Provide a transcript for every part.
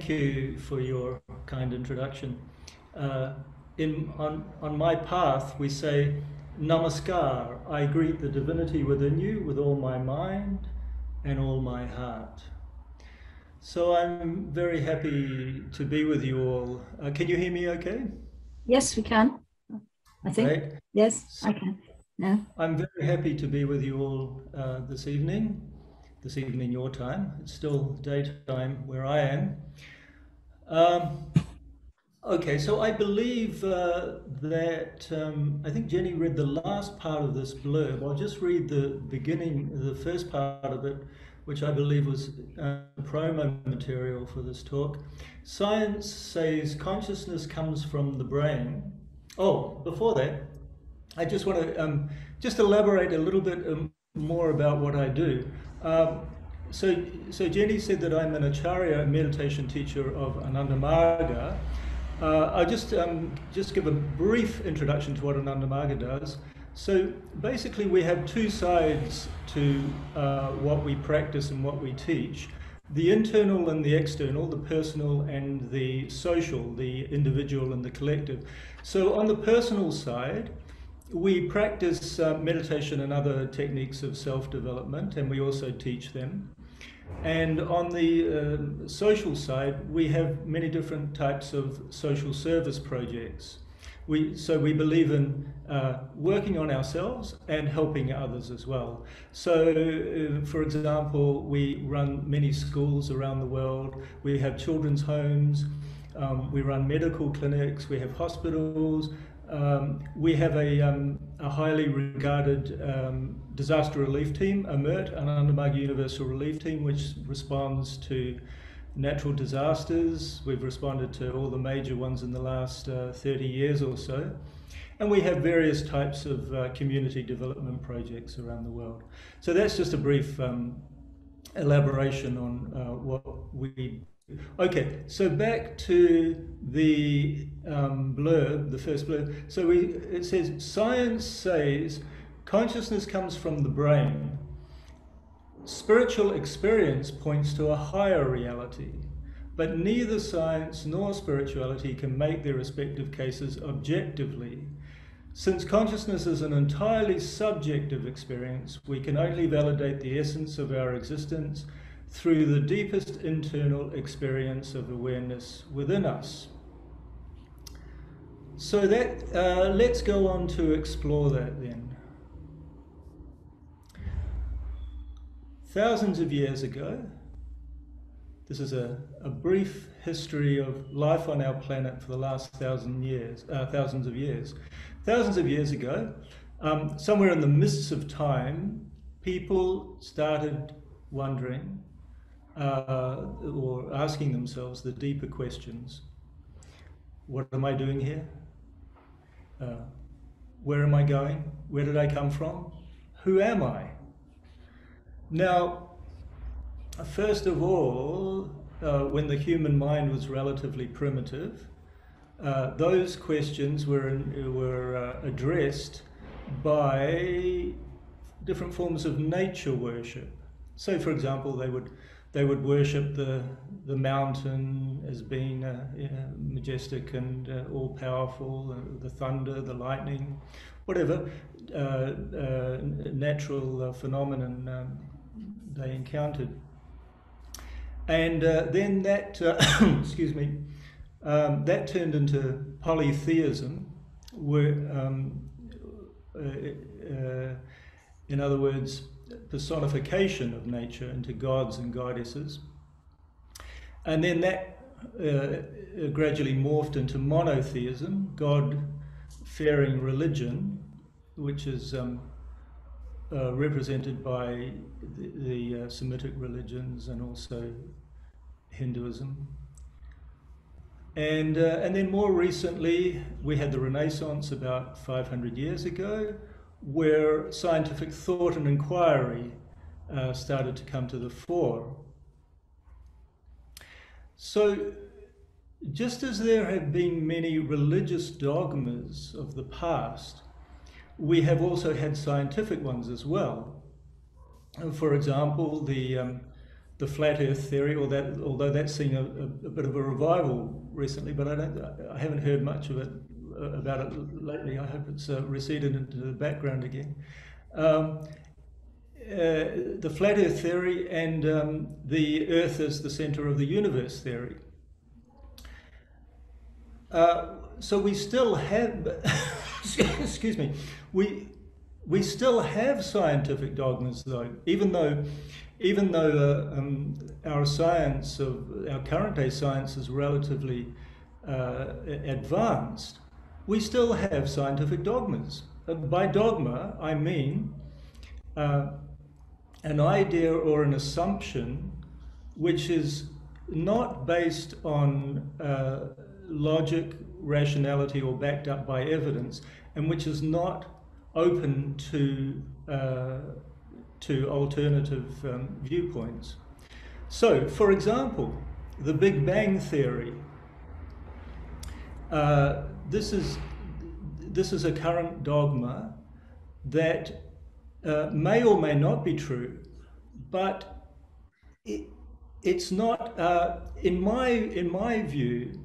thank you for your kind introduction. On my path, we say, Namaskar, I greet the divinity within you with all my mind and all my heart. So I'm very happy to be with you all. Can you hear me okay? Yes, we can. I think. Great. Yes, So I can. Yeah. I'm very happy to be with you all this evening your time. It's still daytime where I am. Okay, so I believe that I think Jenny read the last part of this blurb. I'll just read the beginning, the first part of it, which I believe was promo material for this talk. Science says consciousness comes from the brain. Oh, before that, I just want to just elaborate a little bit more about what I do. So Jenny said that I'm an Acharya, meditation teacher of Ananda Marga. I'll just give a brief introduction to what Ananda Marga does. So basically we have two sides to what we practice and what we teach. The internal and the external, the personal and the social, the individual and the collective. So on the personal side, we practice meditation and other techniques of self-development, and we also teach them. And on the social side, we have many different types of social service projects. So we believe in working on ourselves and helping others as well. So, for example, we run many schools around the world. We have children's homes. We run medical clinics. We have hospitals. We have a highly regarded disaster relief team, AMERT, Ananda Marga Universal Relief Team, which responds to natural disasters. We've responded to all the major ones in the last 30 years or so. And we have various types of community development projects around the world. So that's just a brief elaboration on what we do. Okay, so back to the blurb, the first blurb. So it says, science says consciousness comes from the brain. Spiritual experience points to a higher reality, but neither science nor spirituality can make their respective cases objectively. Since consciousness is an entirely subjective experience, we can only validate the essence of our existence through the deepest internal experience of awareness within us. So that let's go on to explore that then. Thousands of years ago, this is a brief history of life on our planet for the last thousands of years. Thousands of years ago, somewhere in the mists of time, people started wondering or asking themselves the deeper questions. What am I doing here? Where am I going? Where did I come from? Who am I? Now, first of all, when the human mind was relatively primitive, those questions were addressed by different forms of nature worship. So, for example, they would worship the mountain as being majestic and all-powerful, the thunder, the lightning, whatever natural phenomenon they encountered. And then that, excuse me, that turned into polytheism, where, in other words, personification of nature into gods and goddesses. And then that gradually morphed into monotheism, God-fearing religion, which is represented by the Semitic religions and also Hinduism. And then more recently, we had the Renaissance about 500 years ago, where scientific thought and inquiry started to come to the fore. So, just as there have been many religious dogmas of the past, we have also had scientific ones as well. For example, the the flat Earth theory, although that's seen a bit of a revival recently, but I haven't heard much of it about it lately. I hope it's receded into the background again. The flat Earth theory and the Earth as the center of the universe theory. So we still have, excuse me, we still have scientific dogmas, though, even though our science our current day science is relatively advanced. We still have scientific dogmas. By dogma, I mean an idea or an assumption which is not based on logic, rationality, or backed up by evidence, and which is not open to alternative viewpoints. So, for example, the Big Bang theory. This is a current dogma that may or may not be true, but it's not. In my view,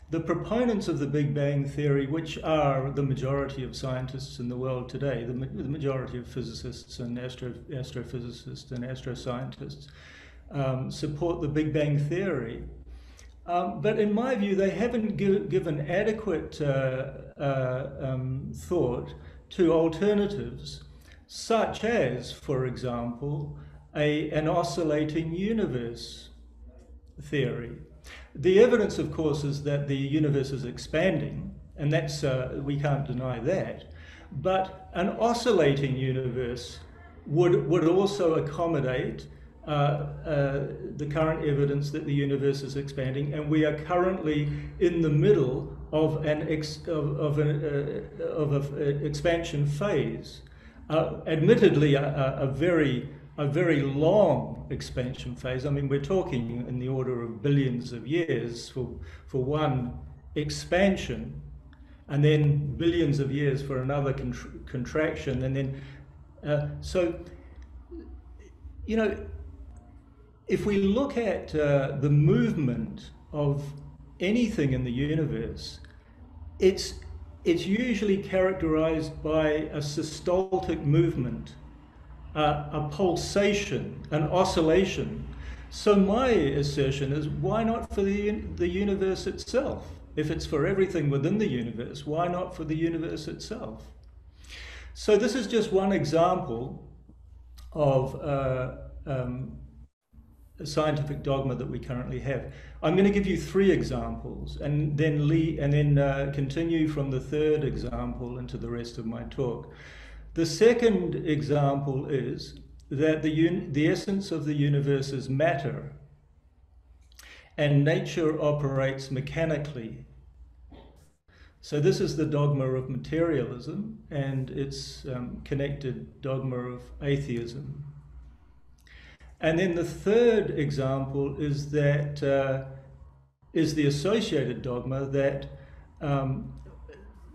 the proponents of the Big Bang theory, which are the majority of scientists in the world today, the majority of physicists and astrophysicists and astroscientists, support the Big Bang theory. But in my view, they haven't given adequate thought to alternatives, such as, for example, an oscillating universe theory. The evidence, of course, is that the universe is expanding, and that's we can't deny that. But an oscillating universe would also accommodate the current evidence that the universe is expanding, and we are currently in the middle of an expansion phase. Admittedly, a very long expansion phase. I mean, we're talking in the order of billions of years for one expansion, and then billions of years for another contraction, and then so, you know, if we look at the movement of anything in the universe, it's usually characterized by a systolic movement, a pulsation, an oscillation. So my assertion is, why not for the universe itself? If it's for everything within the universe, why not for the universe itself? So this is just one example of a scientific dogma that we currently have. I'm going to give you 3 examples, and then continue from the third example into the rest of my talk. The second example is that the essence of the universe is matter, and nature operates mechanically. So this is the dogma of materialism, and its connected dogma of atheism. And then the third example is that is the associated dogma that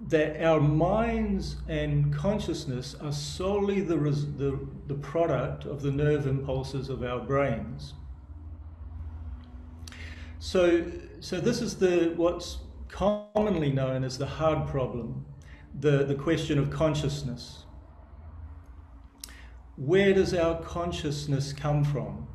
that our minds and consciousness are solely the product of the nerve impulses of our brains. So this is what's commonly known as the hard problem, the question of consciousness. Where does our consciousness come from?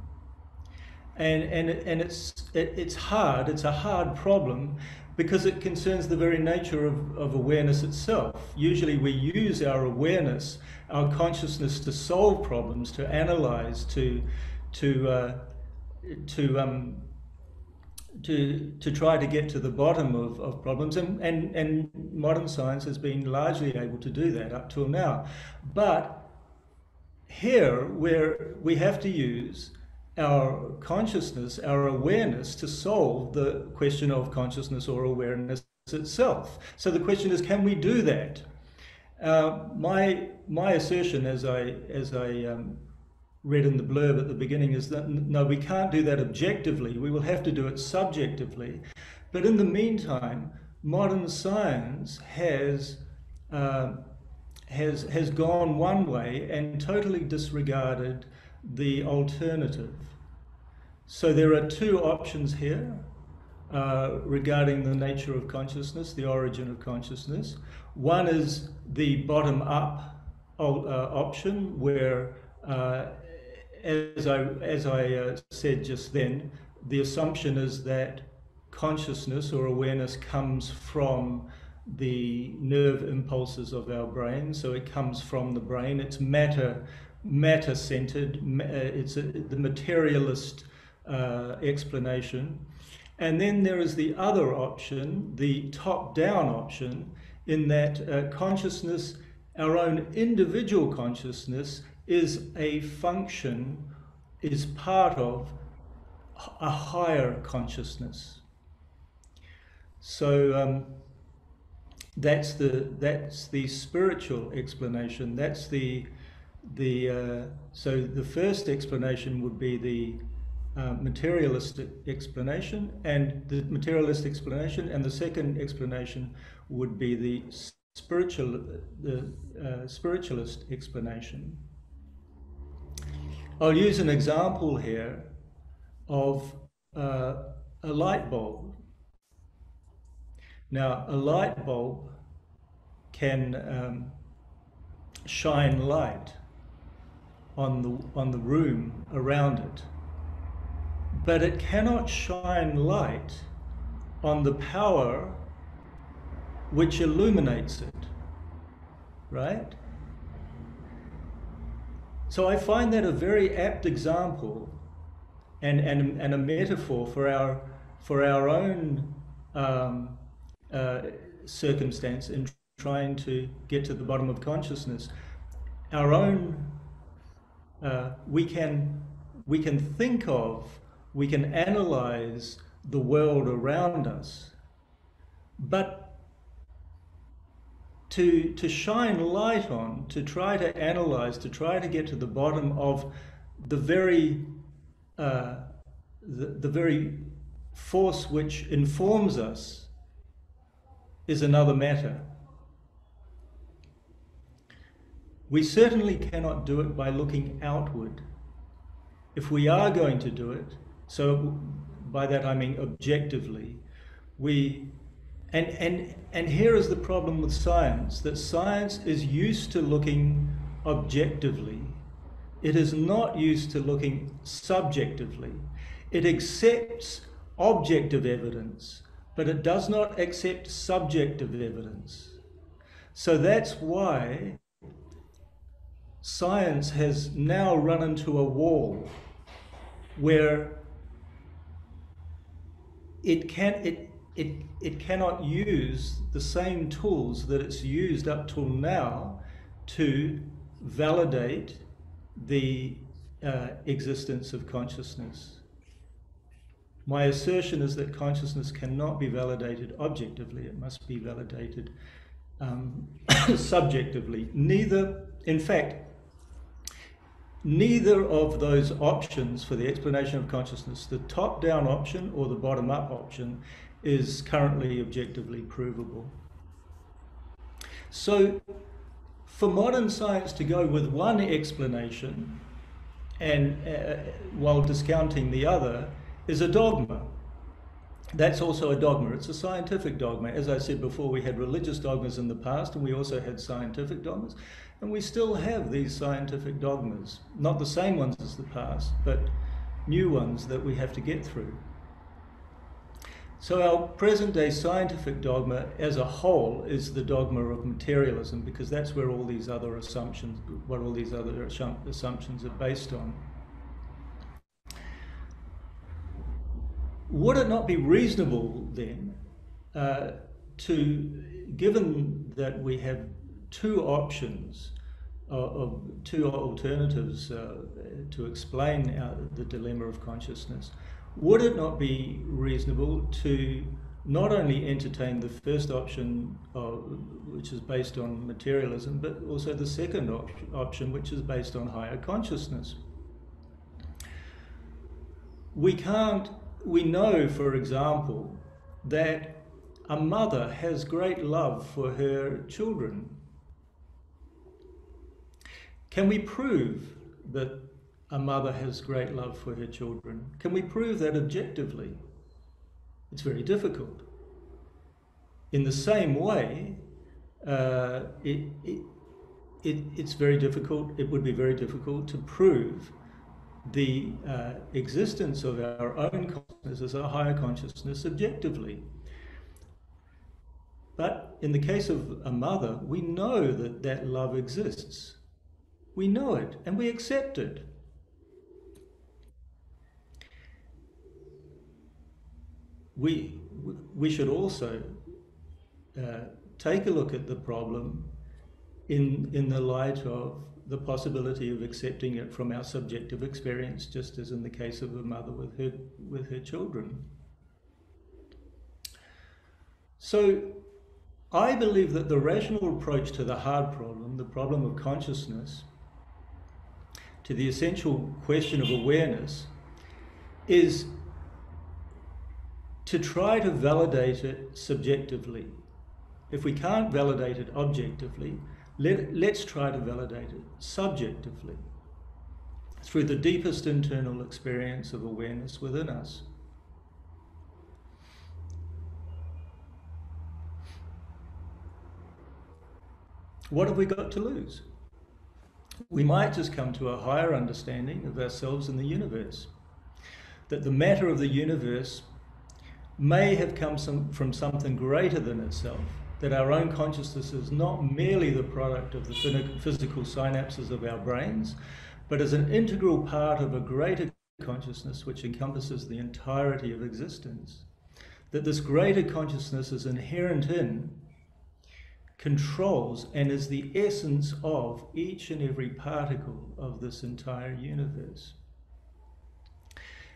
And it's hard. It's a hard problem because it concerns the very nature of awareness itself. Usually we use our awareness, our consciousness, to solve problems, to analyze, to try to get to the bottom of problems, and modern science has been largely able to do that up till now. But here, where we have to use our consciousness, our awareness, to solve the question of consciousness or awareness itself. So the question is, can we do that? My assertion, as I read in the blurb at the beginning, is that no, we can't do that objectively. We will have to do it subjectively. But in the meantime, modern science has gone one way and totally disregarded the alternative. So there are two options here regarding the nature of consciousness, the origin of consciousness. One is the bottom-up option, where, as I said just then, the assumption is that consciousness or awareness comes from the nerve impulses of our brain. So it comes from the brain. It's matter-centered. It's the materialist explanation. And then there is the other option, the top-down option, in that consciousness, our own individual consciousness, is a function, is part of a higher consciousness. So that's the spiritual explanation. That's so the first explanation would be the materialistic explanation, and the second explanation would be the spiritualist explanation. I'll use an example here of a light bulb. Now, a light bulb can shine light on the room around it, but it cannot shine light on the power which illuminates it, right? So I find that a very apt example and a metaphor for our own circumstance in trying to get to the bottom of consciousness. Our own, we can think of, we can analyze the world around us, but to shine light on, to try to analyze, to try to get to the bottom of the very force which informs us is another matter. We certainly cannot do it by looking outward. If we are going to do it, so by that I mean objectively, and here is the problem with science, that science is used to looking objectively. It is not used to looking subjectively. It accepts objective evidence, but it does not accept subjective evidence. So that's why science has now run into a wall where it cannot use the same tools that it's used up till now to validate the existence of consciousness. My assertion is that consciousness cannot be validated objectively. It must be validated subjectively. In fact, neither of those options for the explanation of consciousness, the top-down option or the bottom-up option, is currently objectively provable. So for modern science to go with one explanation and while discounting the other is a dogma. That's also a dogma. It's a scientific dogma. As I said before, we had religious dogmas in the past, and we also had scientific dogmas, and we still have these scientific dogmas. Not the same ones as the past, but new ones that we have to get through. So our present-day scientific dogma as a whole is the dogma of materialism, because that's where all these other assumptions, what all these other assumptions are based on. Would it not be reasonable then given that we have two options of two alternatives to explain the dilemma of consciousness, would it not be reasonable to not only entertain the first option, which is based on materialism, but also the second option, which is based on higher consciousness? We know, for example, that a mother has great love for her children. Can we prove that a mother has great love for her children. Can we prove that objectively? It's very difficult. In the same way, it's very difficult. It would be very difficult to prove the existence of our own consciousness as a higher consciousness objectively. But in the case of a mother, we know that that love exists. We know it and we accept it. We should also take a look at the problem in the light of the possibility of accepting it from our subjective experience, just as in the case of a mother with her children. So I believe that the rational approach to the hard problem, the problem of consciousness, to the essential question of awareness, is to try to validate it subjectively. If we can't validate it objectively, let's try to validate it subjectively through the deepest internal experience of awareness within us. What have we got to lose? We might just come to a higher understanding of ourselves and the universe, that the matter of the universe may have come from something greater than itself, that our own consciousness is not merely the product of the physical synapses of our brains, but is an integral part of a greater consciousness which encompasses the entirety of existence. That this greater consciousness is inherent in, controls, and is the essence of each and every particle of this entire universe.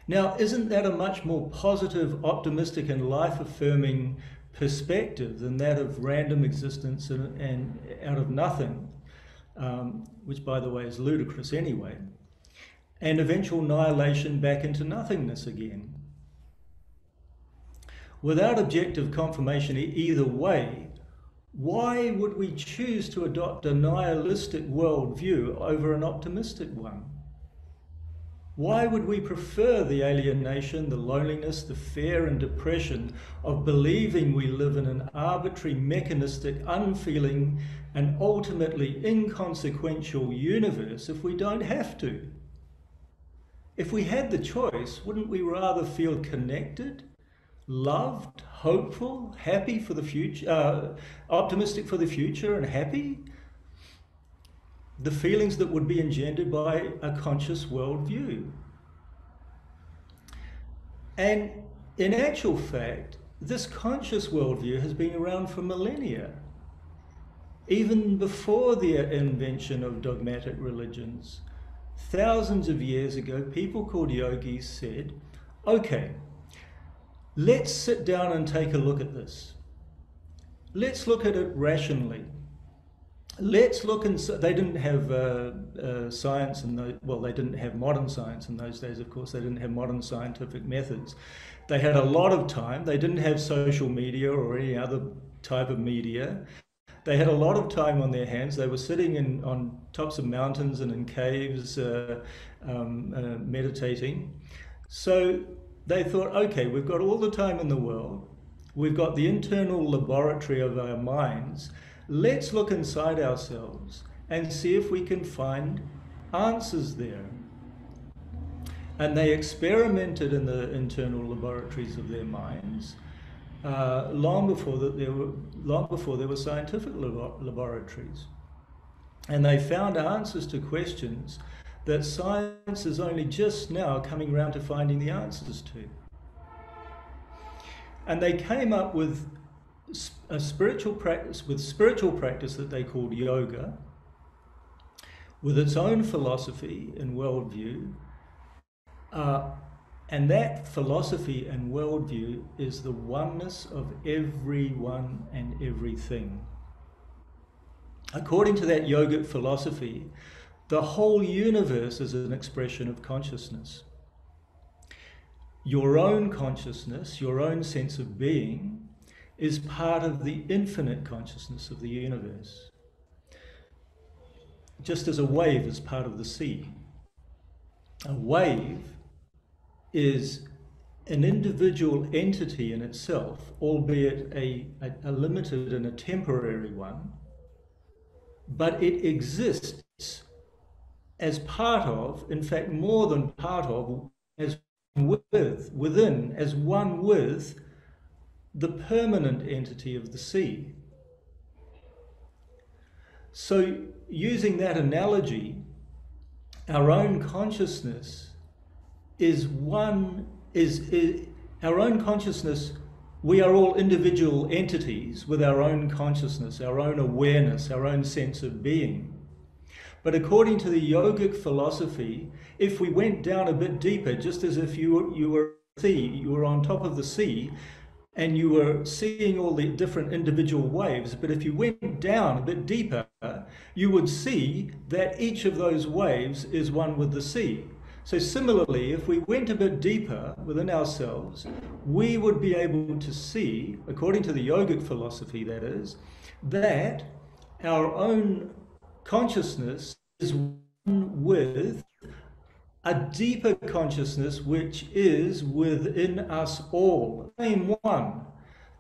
Now, isn't that a much more positive, optimistic, and life-affirming perspective than that of random existence and out of nothing, which, by the way, is ludicrous anyway, and eventual annihilation back into nothingness again? Without objective confirmation either way, why would we choose to adopt a nihilistic worldview over an optimistic one? Why would we prefer the alienation, the loneliness, the fear and depression of believing we live in an arbitrary, mechanistic, unfeeling, and ultimately inconsequential universe if we don't have to? If we had the choice, wouldn't we rather feel connected, loved, hopeful, happy for the future, optimistic for the future and happy? The feelings that would be engendered by a conscious worldview. And in actual fact, this conscious worldview has been around for millennia. Even before the invention of dogmatic religions, thousands of years ago, people called yogis said, okay, let's sit down and take a look at this. Let's look at it rationally. Let's look and they didn't have science they didn't have modern science in those days, of course. They didn't have modern scientific methods. They had a lot of time. They didn't have social media or any other type of media. They had a lot of time on their hands. They were sitting on tops of mountains and in caves meditating. So they thought, okay, we've got all the time in the world. We've got the internal laboratory of our minds. Let's look inside ourselves and see if we can find answers there. And they experimented in the internal laboratories of their minds long before there were scientific laboratories. And they found answers to questions that science is only just now coming around to finding the answers to. And they came up with a spiritual practice that they called yoga, with its own philosophy and worldview, and that philosophy and worldview is the oneness of everyone and everything. According to that yogic philosophy, the whole universe is an expression of consciousness. Your own consciousness, your own sense of being, is part of the infinite consciousness of the universe. Just as a wave is part of the sea. A wave is an individual entity in itself, albeit a limited and a temporary one, but it exists as part of, in fact, more than part of, as within, as one with the permanent entity of the sea. So, using that analogy, our own consciousness is our own consciousness. We are all individual entities with our own consciousness, our own awareness, our own sense of being. But according to the yogic philosophy, if we went down a bit deeper, just as if you were on top of the sea and you were seeing all the different individual waves, but if you went down a bit deeper, you would see that each of those waves is one with the sea. So similarly, if we went a bit deeper within ourselves, we would be able to see, according to the yogic philosophy that is, that our own consciousness is one with a deeper consciousness which is within us all. The same one,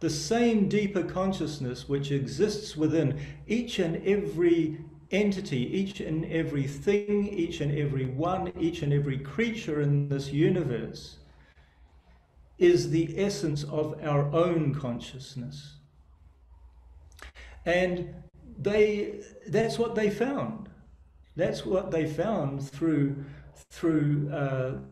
the same deeper consciousness which exists within each and every entity, each and every thing, each and every one, each and every creature in this universe is the essence of our own consciousness. And that's what they found. That's what they found through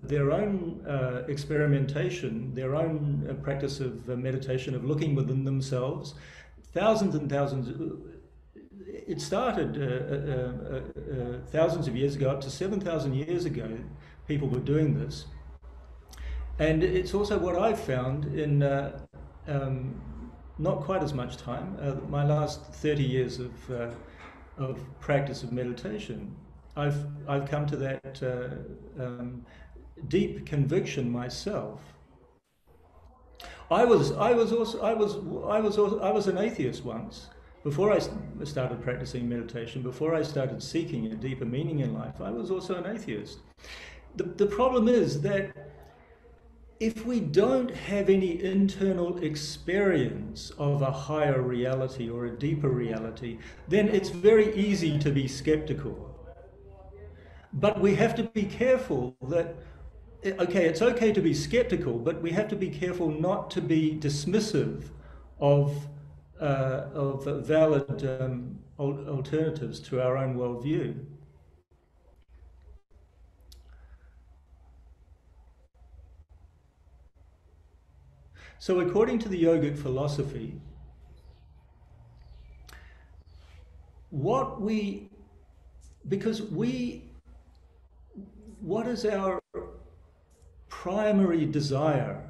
their own experimentation, their own practice of meditation, of looking within themselves. Thousands and thousands. It started thousands of years ago, up to 7,000 years ago. People were doing this, and it's also what I've found in not quite as much time. My last 30 years of practice of meditation, I've come to that deep conviction myself. I was an atheist once. Before I started practicing meditation, before I started seeking a deeper meaning in life, I was also an atheist. The problem is that if we don't have any internal experience of a higher reality or a deeper reality, then it's very easy to be skeptical. But we have to be careful that, okay, it's okay to be skeptical, but we have to be careful not to be dismissive of valid alternatives to our own worldview. So according to the yogic philosophy, what is our primary desire?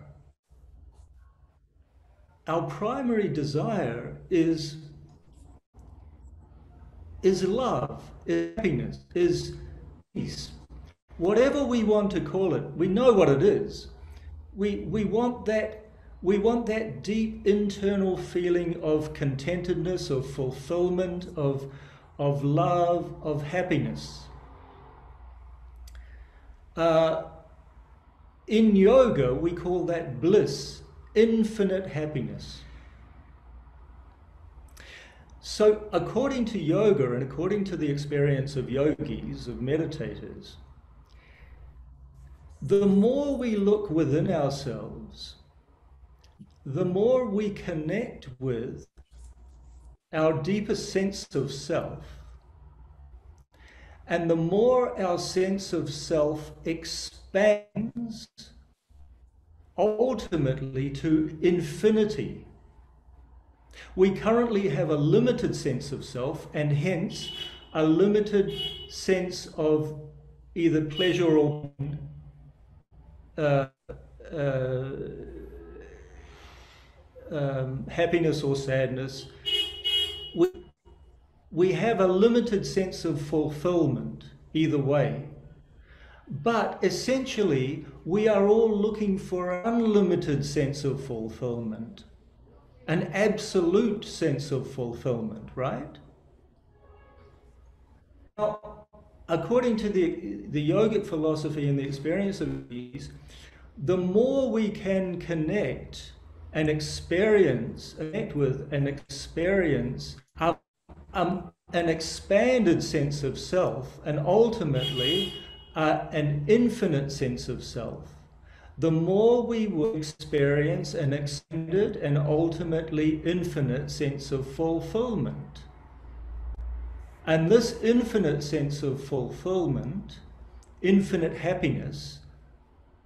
Our primary desire is love, is happiness, is peace. Whatever we want to call it, we know what it is. We want that deep internal feeling of contentedness, of fulfillment, of love, of happiness. In yoga, we call that bliss, infinite happiness. So according to yoga and according to the experience of yogis, of meditators, the more we look within ourselves, the more we connect with our deepest sense of self, and the more our sense of self expands ultimately to infinity. We currently have a limited sense of self, and hence a limited sense of either pleasure or pain, happiness or sadness. We have a limited sense of fulfillment either way. But essentially, we are all looking for an unlimited sense of fulfillment, an absolute sense of fulfillment, right? Now, according to the yogic philosophy and the experience of these, the more we can connect and experience, connect with and experience an expanded sense of self, and ultimately an infinite sense of self, the more we will experience an expanded and ultimately infinite sense of fulfillment. And this infinite sense of fulfillment, infinite happiness,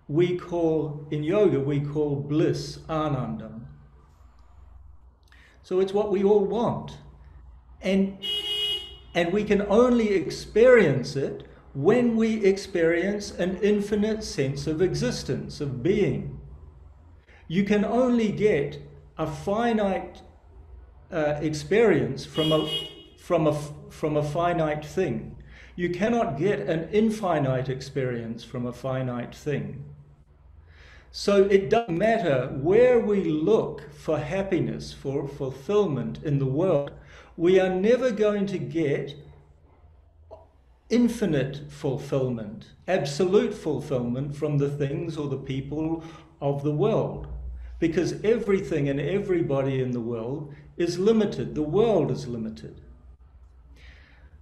we call, in yoga, we call bliss, anandam. So it's what we all want. And we can only experience it when we experience an infinite sense of existence, of being. You can only get a finite experience from a finite thing. You cannot get an infinite experience from a finite thing. So it doesn't matter where we look for happiness, for fulfillment in the world, we are never going to get infinite fulfillment, absolute fulfillment from the things or the people of the world. Because everything and everybody in the world is limited. The world is limited.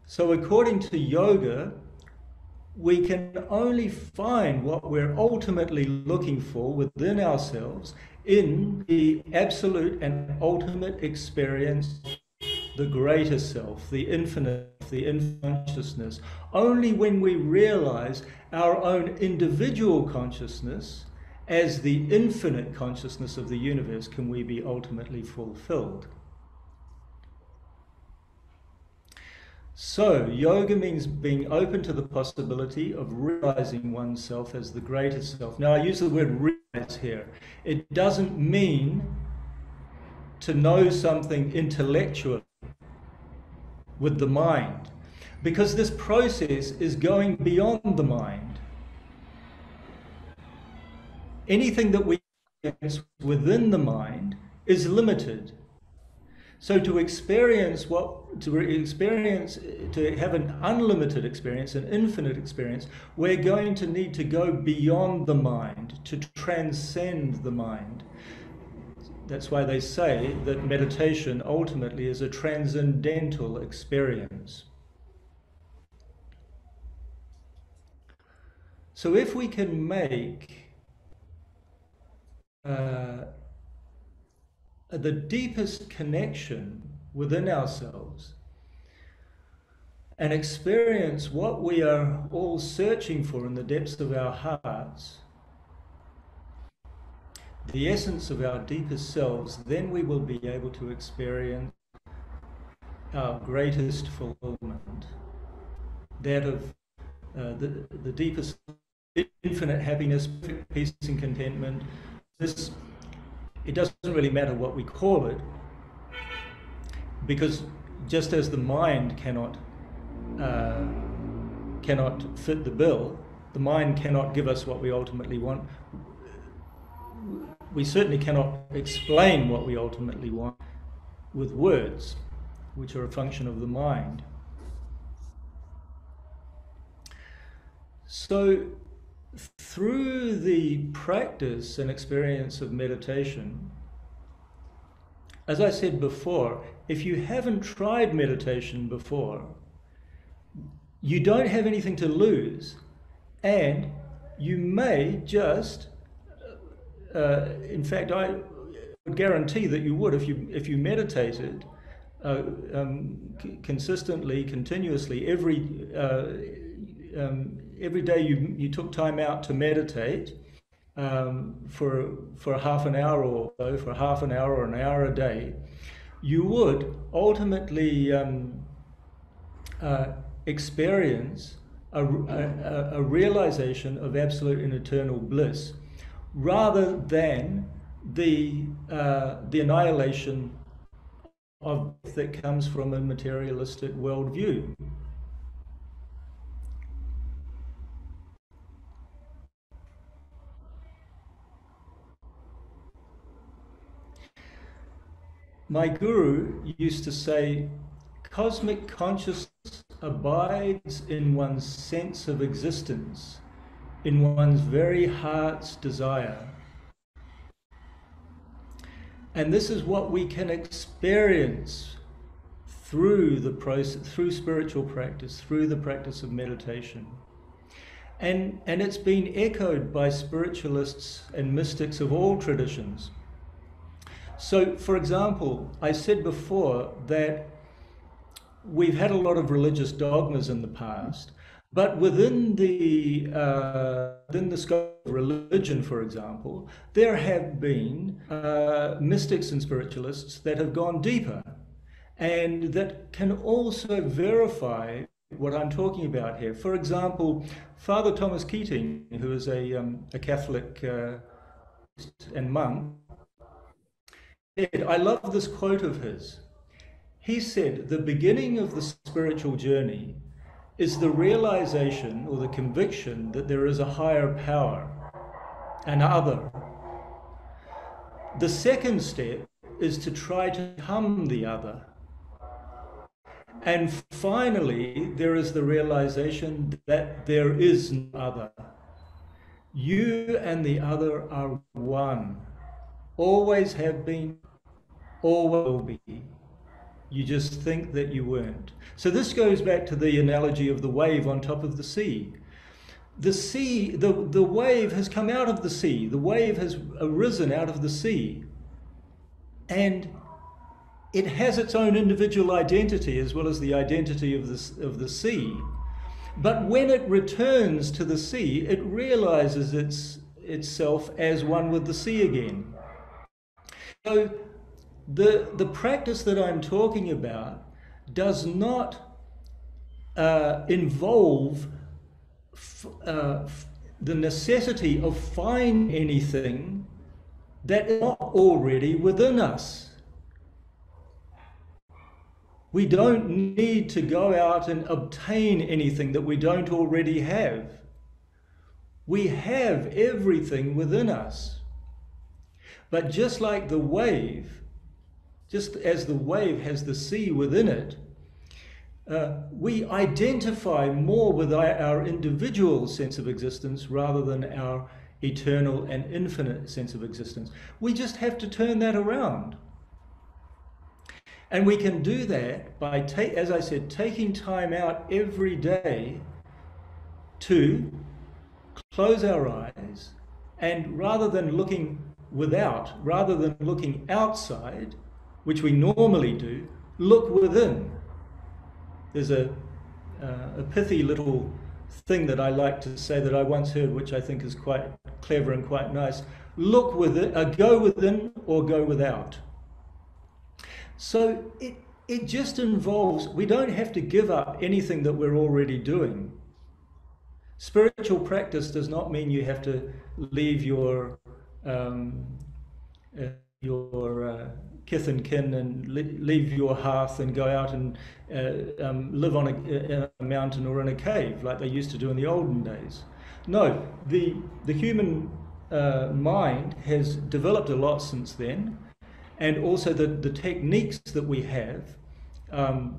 So according to yoga, we can only find what we're ultimately looking for within ourselves in the absolute and ultimate experience, the greater self, the infinite consciousness. Only when we realize our own individual consciousness as the infinite consciousness of the universe can we be ultimately fulfilled. So, yoga means being open to the possibility of realizing oneself as the greater self. Now, I use the word realize here. It doesn't mean to know something intellectually with the mind, because this process is going beyond the mind. Anything that we experience within the mind is limited. So to have an unlimited experience, an infinite experience, we're going to need to go beyond the mind, to transcend the mind. That's why they say that meditation ultimately is a transcendental experience. So if we can make the deepest connection within ourselves and experience what we are all searching for in the depths of our hearts, the essence of our deepest selves, then we will be able to experience our greatest fulfillment, that of the deepest infinite happiness, perfect peace and contentment. It doesn't really matter what we call it, because just as the mind cannot fit the bill, the mind cannot give us what we ultimately want. We certainly cannot explain what we ultimately want with words, which are a function of the mind. So through the practice and experience of meditation, as I said before, if you haven't tried meditation before, you don't have anything to lose, and you may just, in fact, I would guarantee that you would if you meditated consistently, continuously, every day you took time out to meditate for half an hour or so, for half an hour or an hour a day, you would ultimately experience a realization of absolute and eternal bliss, rather than the annihilation of that comes from a materialistic worldview. My guru used to say, cosmic consciousness abides in one's sense of existence, in one's very heart's desire. And this is what we can experience through the process, through spiritual practice, through the practice of meditation. And it's been echoed by spiritualists and mystics of all traditions. So, for example, I said before that we've had a lot of religious dogmas in the past, but within the scope of religion, for example, there have been mystics and spiritualists that have gone deeper and that can also verify what I'm talking about here. For example, Father Thomas Keating, who is a Catholic and monk, said, I love this quote of his. He said, the beginning of the spiritual journey is the realization or the conviction that there is a higher power, an other. The second step is to try to become the other. And finally, there is the realization that there is no other. You and the other are one. Always have been, always will be. You just think that you weren't. So this goes back to the analogy of the wave on top of the sea. The sea, the wave has come out of the sea. The wave has arisen out of the sea. And it has its own individual identity as well as the identity of the sea. But when it returns to the sea, it realizes itself as one with the sea again. So the practice that I'm talking about does not involve the necessity of finding anything that is not already within us. We don't need to go out and obtain anything that we don't already have. We have everything within us. But just like the wave, just as the wave has the sea within it, we identify more with our individual sense of existence rather than our eternal and infinite sense of existence. We just have to turn that around. And we can do that by, as I said, taking time out every day to close our eyes and rather than looking without, rather than looking outside, which we normally do, look within. There's a pithy little thing that I like to say that I once heard, which I think is quite clever and quite nice. Look within, go within or go without. So it just involves, we don't have to give up anything that we're already doing. Spiritual practice does not mean you have to leave your kith and kin and leave your hearth and go out and live on a mountain or in a cave like they used to do in the olden days. No, the human mind has developed a lot since then. And also the techniques that we have are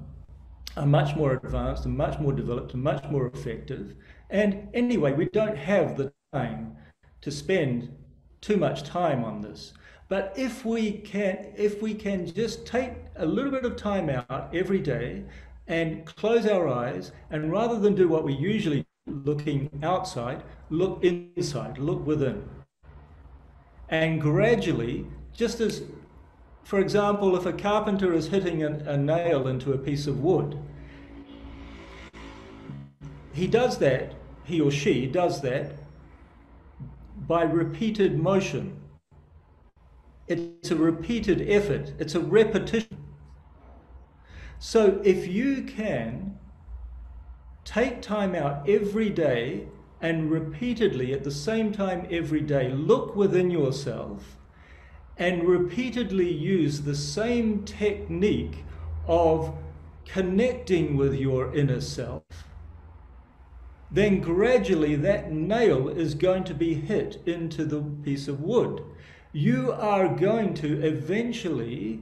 much more advanced and much more developed and much more effective. And anyway, we don't have the time to spend too much time on this. But if we can just take a little bit of time out every day and close our eyes, and rather than do what we usually do, looking outside, look inside, look within. And gradually, just as, for example, if a carpenter is hitting a nail into a piece of wood, he does that, he or she does that by repeated motion. It's a repeated effort, it's a repetition. So if you can take time out every day and repeatedly at the same time every day look within yourself and repeatedly use the same technique of connecting with your inner self, then gradually that nail is going to be hit into the piece of wood. You are going to eventually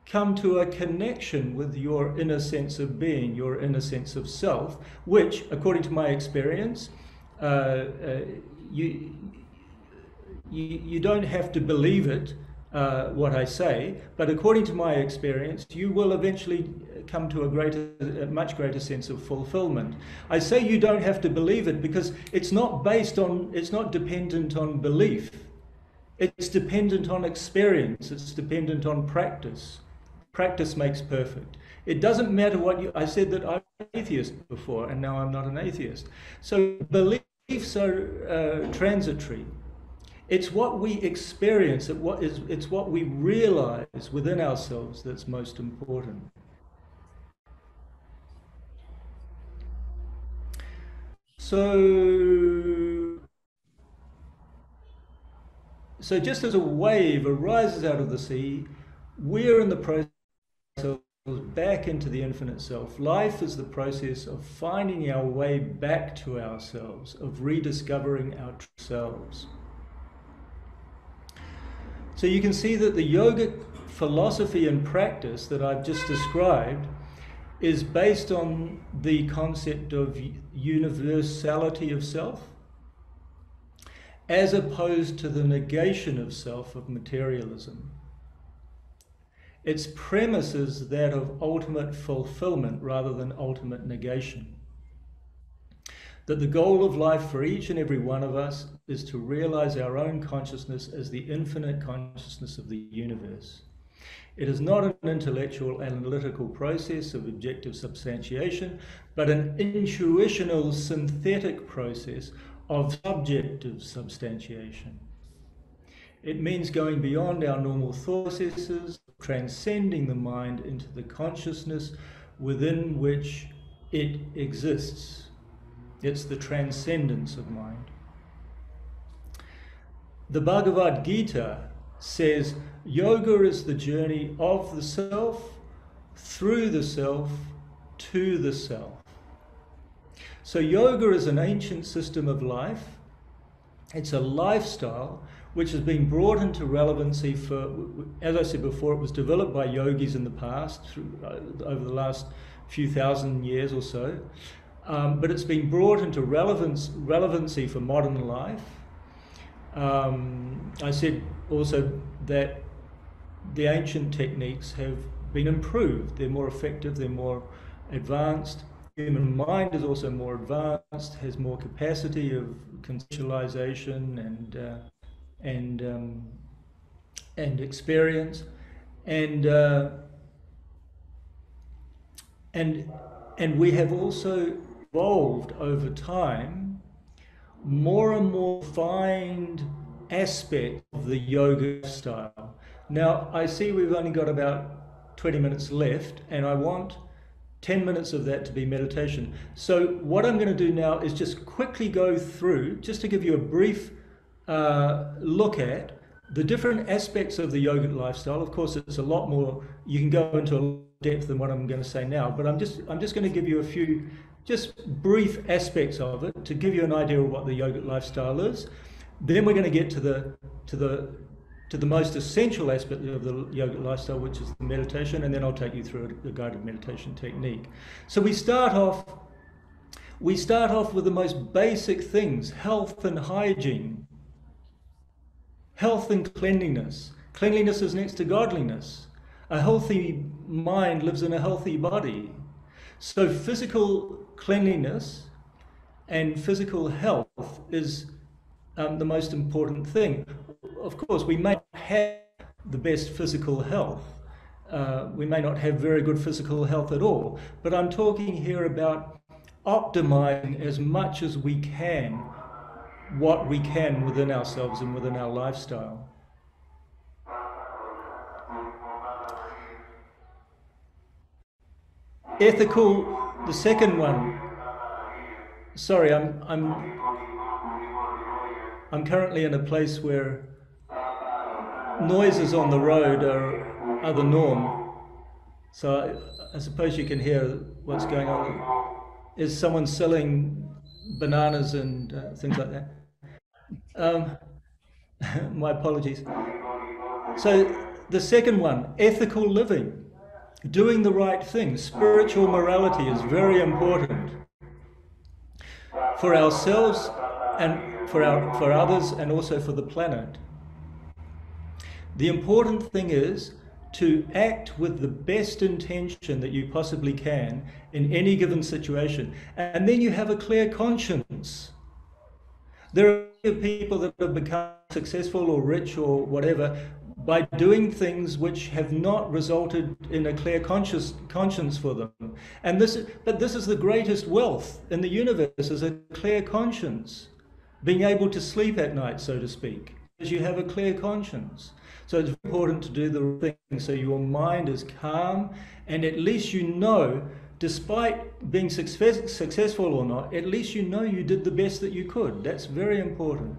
come to a connection with your inner sense of being, your inner sense of self, which, according to my experience, you, you don't have to believe it, what I say, but according to my experience, you will eventually come to a much greater sense of fulfillment. I say you don't have to believe it because it's not dependent on belief. It's dependent on experience. It's dependent on practice. Practice makes perfect. It doesn't matter I said that I'm an atheist before, and now I'm not an atheist. So beliefs are transitory. It's what we experience, it's what we realize within ourselves that's most important. So just as a wave arises out of the sea, we're in the process of back into the infinite self. Life is the process of finding our way back to ourselves, of rediscovering our true selves. So you can see that the yogic philosophy and practice that I've just described is based on the concept of universality of self, as opposed to the negation of self of materialism. Its premise is that of ultimate fulfillment rather than ultimate negation. That the goal of life for each and every one of us is to realize our own consciousness as the infinite consciousness of the universe. It is not an intellectual analytical process of objective substantiation, but an intuitional synthetic process of subjective substantiation. It means going beyond our normal thought processes, transcending the mind into the consciousness within which it exists. It's the transcendence of mind. The Bhagavad Gita says, yoga is the journey of the self, through the self, to the self. So yoga is an ancient system of life. It's a lifestyle which has been brought into relevancy for, as I said before, it was developed by yogis in the past, over the last few thousand years or so. But it's been brought into relevancy for modern life. I said also that the ancient techniques have been improved. They're more effective, they're more advanced. Human mind is also more advanced, has more capacity of conceptualization and experience, and we have also evolved over time more and more refined aspect of the yoga style. Now, I see we've only got about 20 minutes left, and I want 10 minutes of that to be meditation. So what I'm going to do now is just quickly go through, just to give you a brief look at the different aspects of the yogic lifestyle. Of course, it's a lot more, you can go into a lot of depth than what I'm going to say now, but I'm just going to give you a few just brief aspects of it to give you an idea of what the yogic lifestyle is. Then we're going to get to the most essential aspect of the yogic lifestyle, which is the meditation, and then I'll take you through a guided meditation technique. So we start off with the most basic things: health and hygiene. Health and cleanliness. Cleanliness is next to godliness. A healthy mind lives in a healthy body. So physical cleanliness and physical health is the most important thing. Of course, we may not have the best physical health. We may not have very good physical health at all. But I'm talking here about optimizing as much as we can what we can within ourselves and within our lifestyle. Ethical, the second one. Sorry, I'm currently in a place where noises on the road are the norm. So I suppose you can hear what's going on. Is someone selling bananas and things like that? My apologies. So The second one, ethical living, doing the right thing. Spiritual morality is very important for ourselves and for others, and also for the planet. The important thing is to act with the best intention that you possibly can in any given situation, and then you have a clear conscience. There are people that have become successful or rich or whatever by doing things which have not resulted in a clear conscience for them. But this is the greatest wealth in the universe, is a clear conscience. Being able to sleep at night, so to speak, because you have a clear conscience. So it's important to do the right thing so your mind is calm, and at least you know, despite being successful or not, at least you know you did the best that you could. That's very important.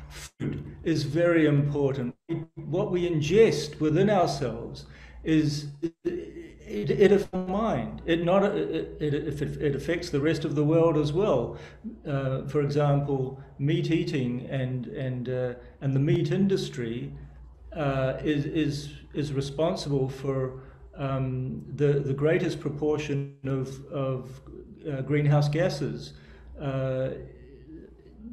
Food is very important. What we ingest within ourselves is it affects the mind. It affects the rest of the world as well. For example, meat eating and the meat industry is responsible for the greatest proportion of greenhouse gases.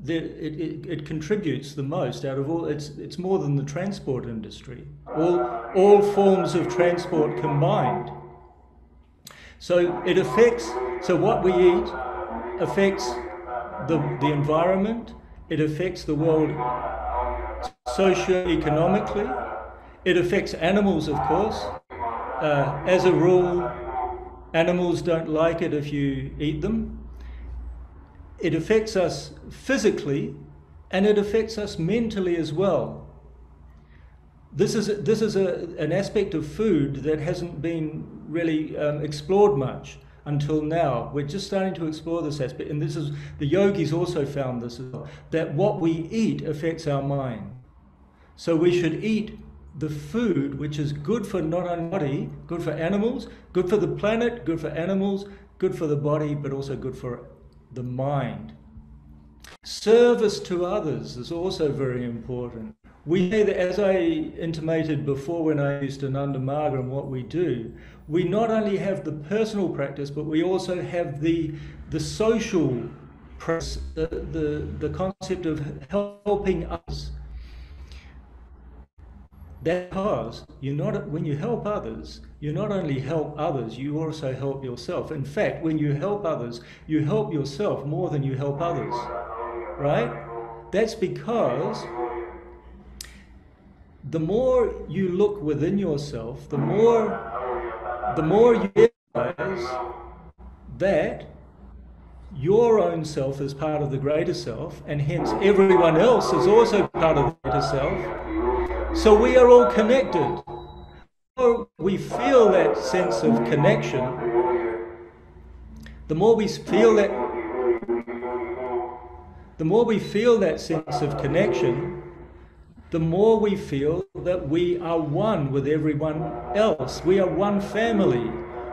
It contributes the most out of all. It's more than the transport industry. All forms of transport combined. So it affects. So what we eat affects the environment. It affects the world socio-economically. It affects animals, of course. As a rule, animals don't like it if you eat them. It affects us physically, and it affects us mentally as well. This is an aspect of food that hasn't been really explored much until now. We're just starting to explore this aspect, and the yogis also found this as well, that what we eat affects our mind. So we should eat the food which is good for not only the body, good for animals, good for the planet, good for animals, good for the body, but also good for the mind. Service to others is also very important. We say that, as I intimated before when I used Ananda Marga and what we do, we not only have the personal practice, but we also have the social practice, the concept of helping others. Because when you help others, you not only help others, you also help yourself. In fact, when you help others, you help yourself more than you help others, right? That's because the more you look within yourself, the more you realize that your own self is part of the greater self, and hence everyone else is also part of the greater self. So we are all connected. We feel that sense of connection. The more we feel that sense of connection, the more we feel that we are one with everyone else. We are one family.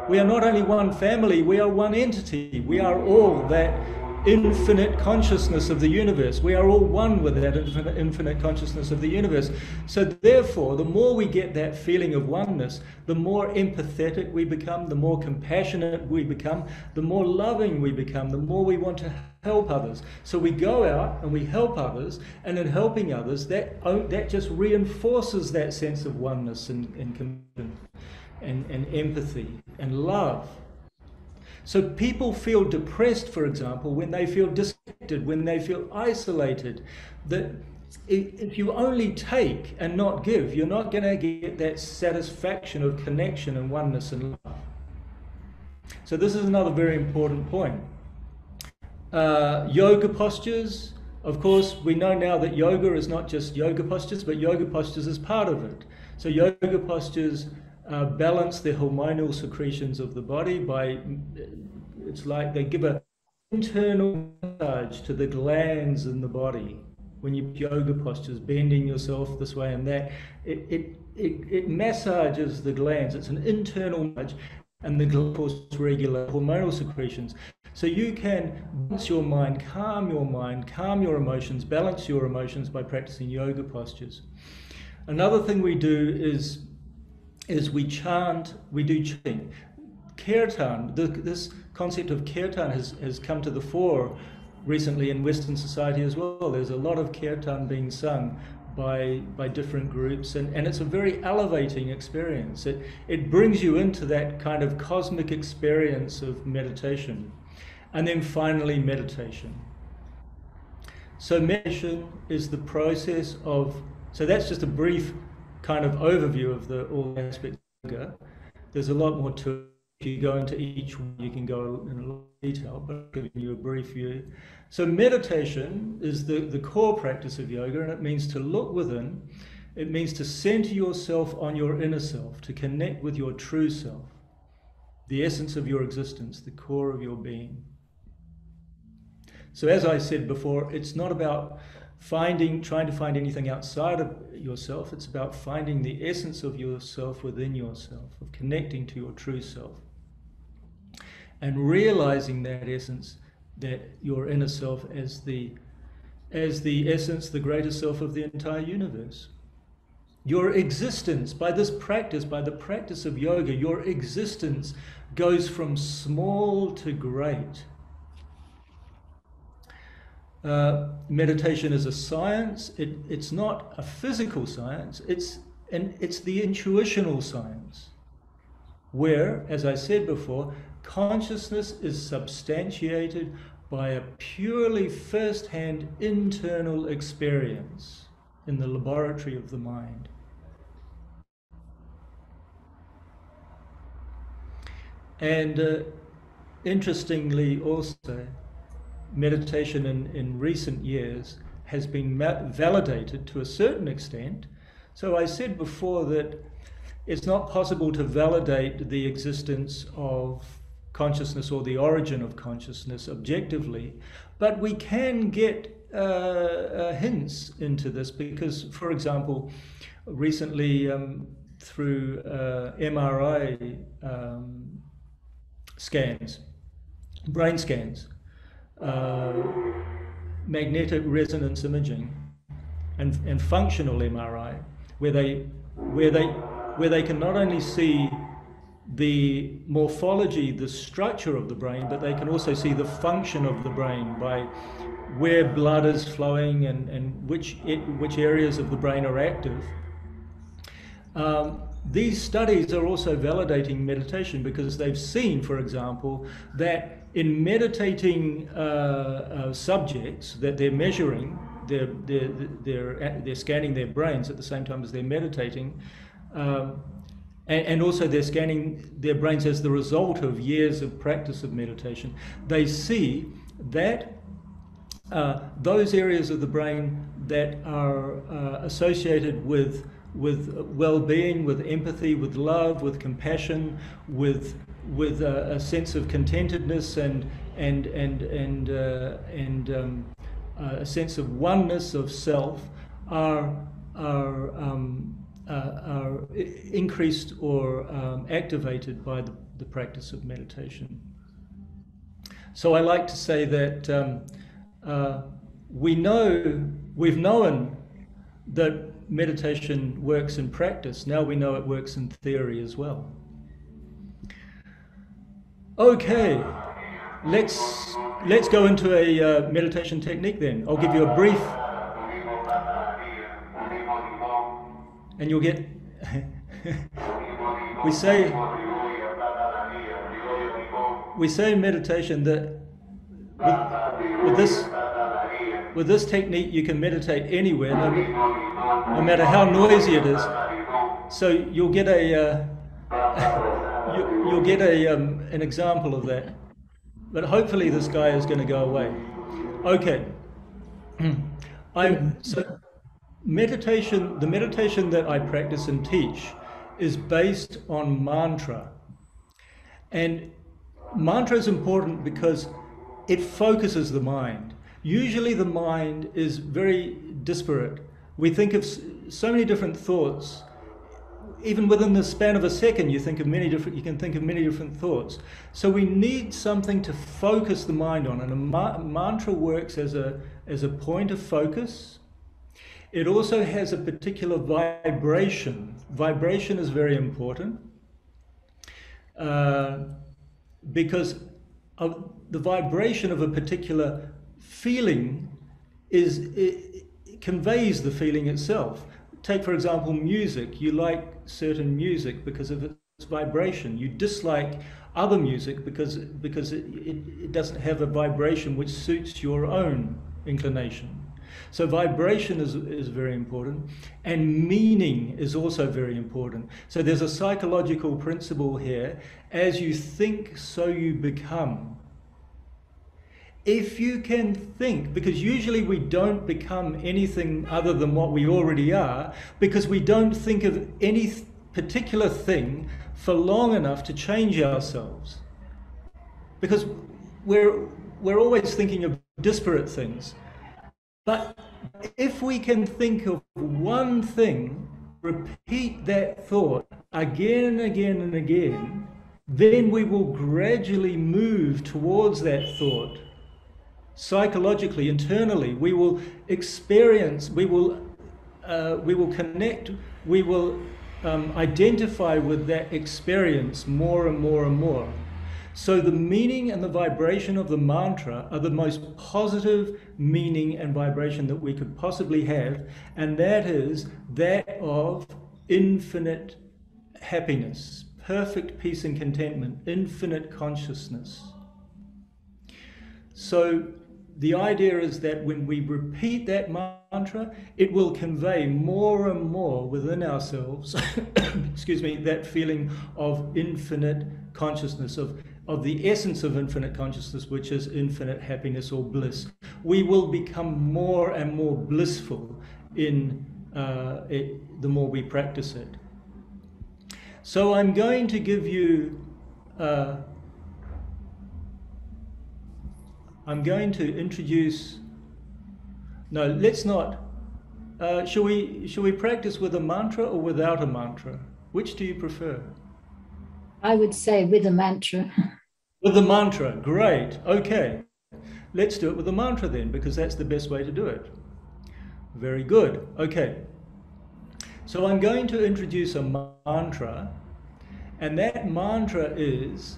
We are not only one family, we are one entity. We are all that infinite consciousness of the universe. We are all one with that infinite consciousness of the universe. So therefore, the more we get that feeling of oneness, the more empathetic we become, the more compassionate we become, the more loving we become, the more we want to help others. So we go out and we help others, and in helping others, that just reinforces that sense of oneness and compassion and empathy and love. So people feel depressed, for example, when they feel disconnected, when they feel isolated. That if you only take and not give, you're not going to get that satisfaction of connection and oneness and love. So this is another very important point. Yoga postures. Of course, we know now that yoga is not just yoga postures, but yoga postures is part of it. So yoga postures balance the hormonal secretions of the body by, it's like they give an internal massage to the glands in the body. When you yoga postures, bending yourself this way and that, it massages the glands. It's an internal massage, and the glands regulate hormonal secretions. So you can balance your mind, calm your emotions, balance your emotions by practicing yoga postures. Another thing we do is we chant, we do chanting. Kirtan, this concept of kirtan has come to the fore recently in Western society as well. There's a lot of kirtan being sung by different groups, and it's a very elevating experience. It brings you into that kind of cosmic experience of meditation. And then finally, meditation. So meditation is the process of, so that's just a brief kind of overview of all the aspects of yoga. There's a lot more to it. If you go into each one, you can go in a lot of detail, but I'm giving you a brief view. So meditation is the core practice of yoga, and it means to look within. It means to center yourself on your inner self, to connect with your true self, the essence of your existence, the core of your being. So as I said before, it's not about trying to find anything outside of yourself. It's about finding the essence of yourself within yourself, of connecting to your true self, and realizing that essence, that your inner self as the essence, the greatest self of the entire universe. Your existence, by this practice, by the practice of yoga, your existence goes from small to great. Meditation is a science. It's not a physical science. It's the intuitional science, where, as I said before, consciousness is substantiated by a purely first-hand internal experience in the laboratory of the mind. And interestingly also, meditation in recent years has been validated to a certain extent. So I said before that it's not possible to validate the existence of consciousness or the origin of consciousness objectively, but we can get hints into this because, for example, recently through MRI scans, brain scans, magnetic resonance imaging, and functional MRI, where they can not only see the morphology, the structure of the brain, but they can also see the function of the brain by where blood is flowing and which areas of the brain are active. These studies are also validating meditation because they've seen, for example, that in meditating subjects that they're measuring, they're scanning their brains at the same time as they're meditating, and also they're scanning their brains as the result of years of practice of meditation. They see that those areas of the brain that are associated with well-being, with empathy, with love, with compassion, with a sense of contentedness and a sense of oneness of self are increased or activated by the practice of meditation. So I like to say that we've known that meditation works in practice. Now we know it works in theory as well. Okay, let's go into a meditation technique then. I'll give you a brief, and you'll get. we say in meditation that with this technique you can meditate anywhere, no matter how noisy it is. So you'll get an example of that. But hopefully this guy is going to go away. Okay. So meditation, the meditation that I practice and teach is based on mantra. And mantra is important because it focuses the mind. Usually the mind is very disparate. We think of so many different thoughts. Even within the span of a second, you can think of many different thoughts. So we need something to focus the mind on, and a mantra works as a point of focus. It also has a particular vibration. Vibration is very important uh, because of the vibration of a particular feeling it conveys the feeling itself. Take, for example, music. You like certain music because of its vibration. You dislike other music because it doesn't have a vibration which suits your own inclination. So vibration is very important, and meaning is also very important. So there's a psychological principle here: as you think, so you become. If you can think, because usually we don't become anything other than what we already are, because we don't think of any particular thing for long enough to change ourselves. Because we're always thinking of disparate things. But if we can think of one thing, repeat that thought again and again and again, then we will gradually move towards that thought. Psychologically, internally, we will experience, we will connect, we will identify with that experience more and more and more. So the meaning and the vibration of the mantra are the most positive meaning and vibration that we could possibly have, and that is that of infinite happiness, perfect peace and contentment, infinite consciousness. So the idea is that when we repeat that mantra, it will convey more and more within ourselves, excuse me, that feeling of infinite consciousness, of the essence of infinite consciousness, which is infinite happiness or bliss. We will become more and more blissful in the more we practice it. So I'm going to give you I'm going to introduce. No, let's not. Shall we practice with a mantra or without a mantra? Which do you prefer? I would say with a mantra. With the mantra, great. Okay, let's do it with the mantra then, because that's the best way to do it. Very good. Okay. So I'm going to introduce a mantra, and that mantra is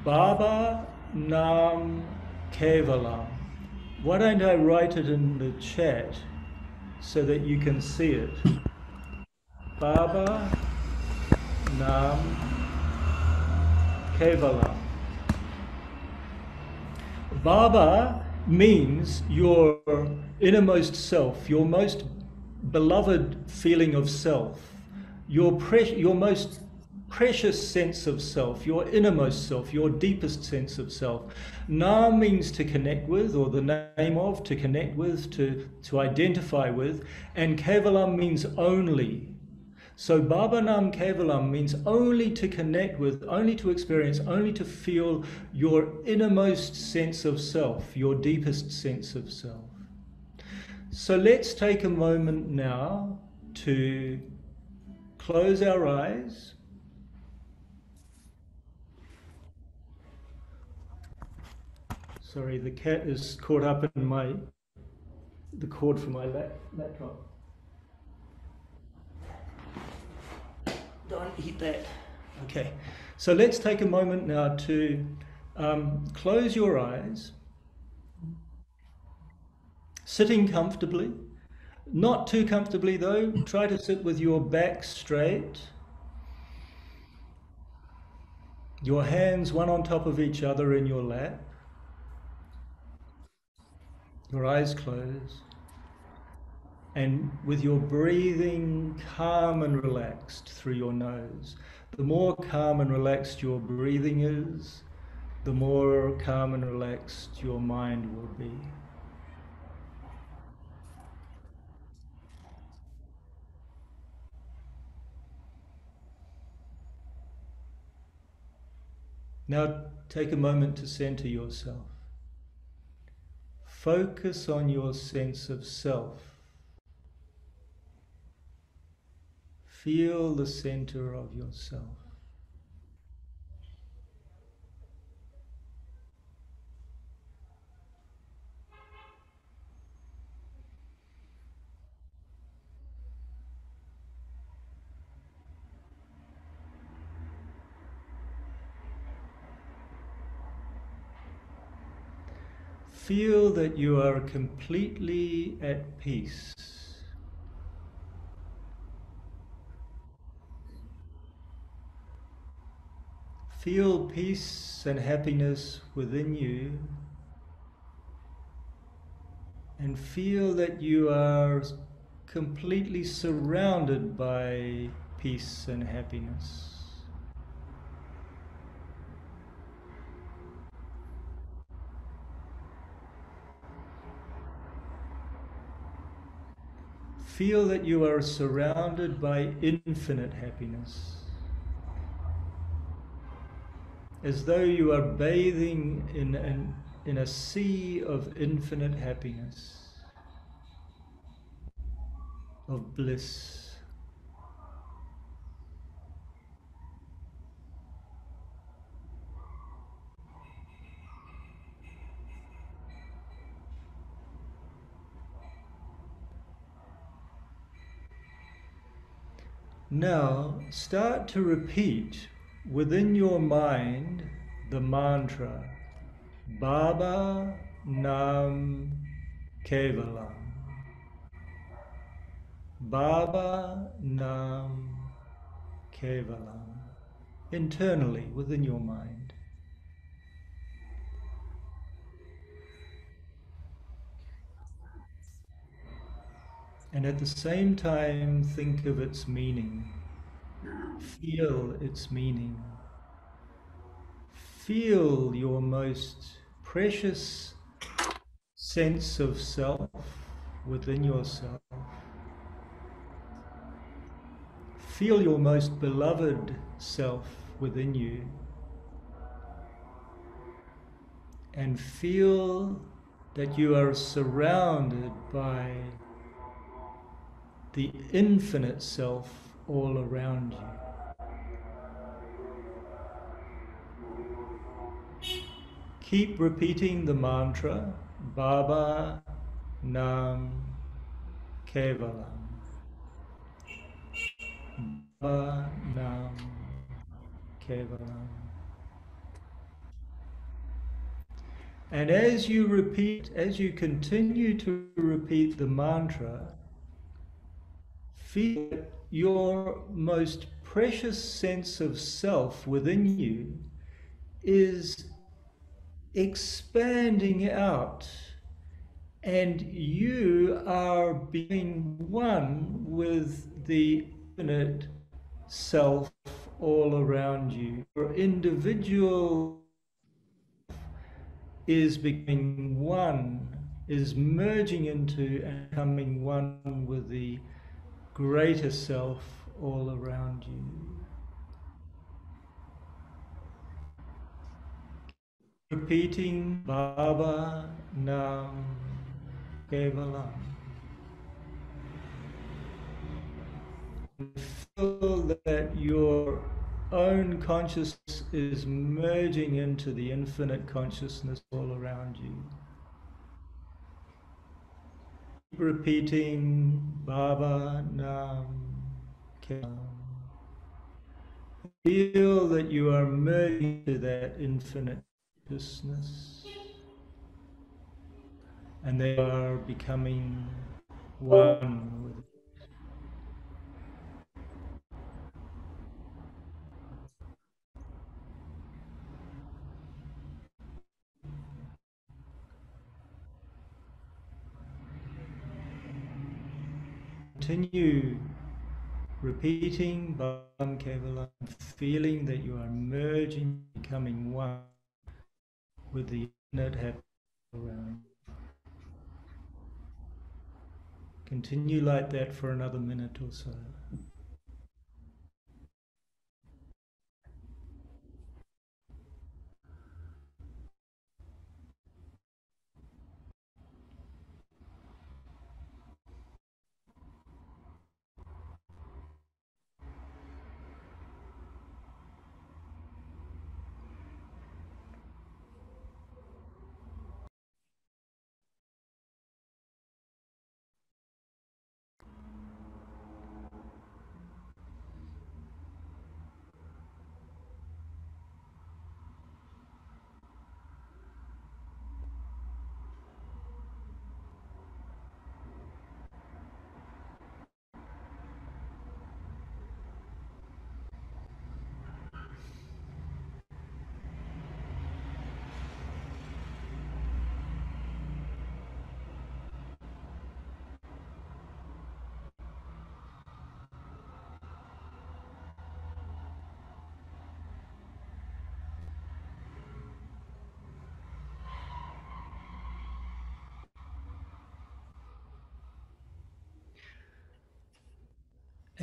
Baba Nam Kevalam. Why don't I write it in the chat so that you can see it? Baba Nam Kevalam. Baba means your innermost self, your most beloved feeling of self, your most precious sense of self, your innermost self, your deepest sense of self. Nam means to connect with, or the name of, to connect with, to identify with, and Kevalam means only. So Baba Nam Kevalam means only to connect with, only to experience, only to feel your innermost sense of self, your deepest sense of self. So let's take a moment now to close our eyes. Sorry, the cat is caught up in the cord for my laptop. Don't eat that. Okay, so let's take a moment now to close your eyes, sitting comfortably. Not too comfortably though. Try to sit with your back straight, your hands one on top of each other in your lap, your eyes closed, and with your breathing calm and relaxed through your nose. The more calm and relaxed your breathing is, the more calm and relaxed your mind will be. Now take a moment to center yourself. Focus on your sense of self. Feel the center of yourself. Feel that you are completely at peace. Feel peace and happiness within you, and feel that you are completely surrounded by peace and happiness. Feel that you are surrounded by infinite happiness, as though you are bathing in a sea of infinite happiness, of bliss. Now start to repeat within your mind the mantra Baba Nam Kevalam. Baba Nam Kevalam. Internally within your mind. And at the same time, think of its meaning. Feel its meaning. Feel your most precious sense of self within yourself. Feel your most beloved self within you. And feel that you are surrounded by the infinite self all around you. Keep repeating the mantra Baba Nam Kevalam. Baba Nam Kevalam. And as you continue to repeat the mantra, feel that your most precious sense of self within you is expanding out, and you are being one with the infinite self all around you. Your individual is becoming one, is merging into and becoming one with the greater self all around you. Repeating Baba Nam Kevalam. Feel that your own consciousness is merging into the infinite consciousness all around you. Keep repeating Baba Nam Kevalam. Feel that you are merging into that infinite consciousness, and they are becoming one with it. Continue repeating Bam Kevalam, feeling that you are merging, becoming one with the infinite happiness around. Continue like that for another minute or so.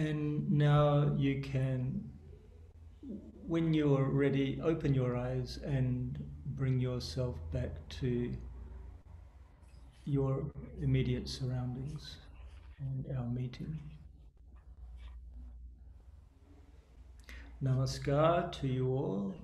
And now you can, when you're ready, open your eyes and bring yourself back to your immediate surroundings and our meeting. Namaskar to you all.